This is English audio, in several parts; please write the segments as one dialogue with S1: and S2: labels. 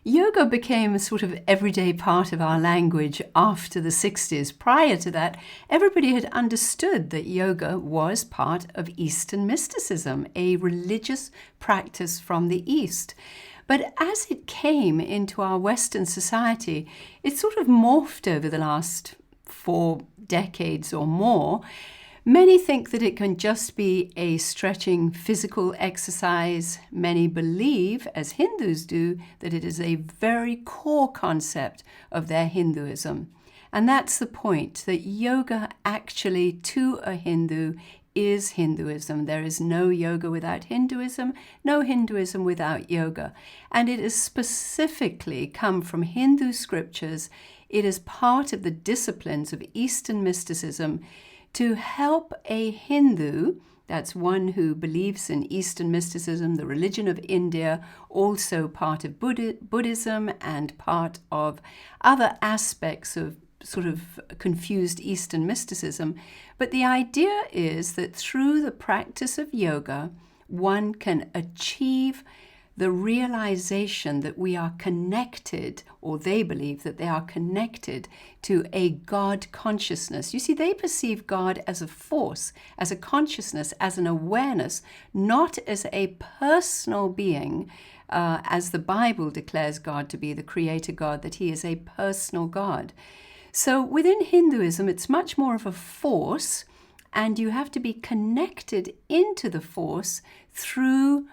S1: Yoga became a sort of everyday part of our language after the 60s. Prior to that, everybody had understood that yoga was part of Eastern mysticism, a religious practice from the East. But as it came into our Western society, it sort of morphed over the last 4 decades or more. Many think that it can just be a stretching physical exercise. Many believe, as Hindus do, that it is a very core concept of their Hinduism. And that's the point, that yoga actually, to a Hindu, is Hinduism. There is no yoga without Hinduism, no Hinduism without yoga. And it has specifically come from Hindu scriptures. It is part of the disciplines of Eastern mysticism to help a Hindu, that's one who believes in Eastern mysticism, the religion of India, also part of Buddhism and part of other aspects of sort of confused Eastern mysticism. But the idea is that through the practice of yoga, one can achieve the realization that we are connected, or they believe that they are connected to a God consciousness. You see, they perceive God as a force, as a consciousness, as an awareness, not as a personal being, as the Bible declares God to be, the creator God, that he is a personal God. So within Hinduism, it's much more of a force, and you have to be connected into the force through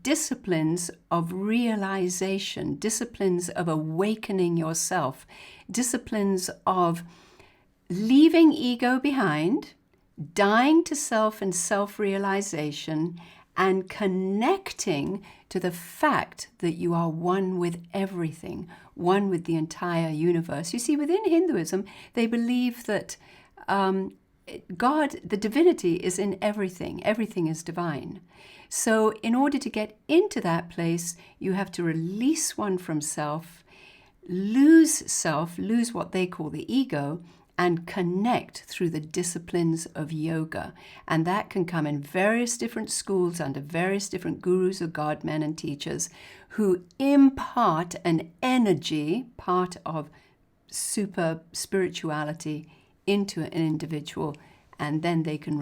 S1: disciplines of realization, disciplines of awakening yourself, disciplines of leaving ego behind, dying to self and self-realization, and connecting to the fact that you are one with everything, one with the entire universe. You see, within Hinduism, they believe that God, the divinity, is in everything. Everything is divine. So in order to get into that place, you have to release one from self, lose what they call the ego, and connect through the disciplines of yoga. And that can come in various different schools under various different gurus or God men and teachers who impart an energy, part of super spirituality, into an individual, and then they can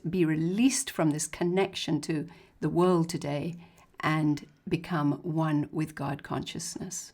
S1: be released from this connection to the world today and become one with God consciousness.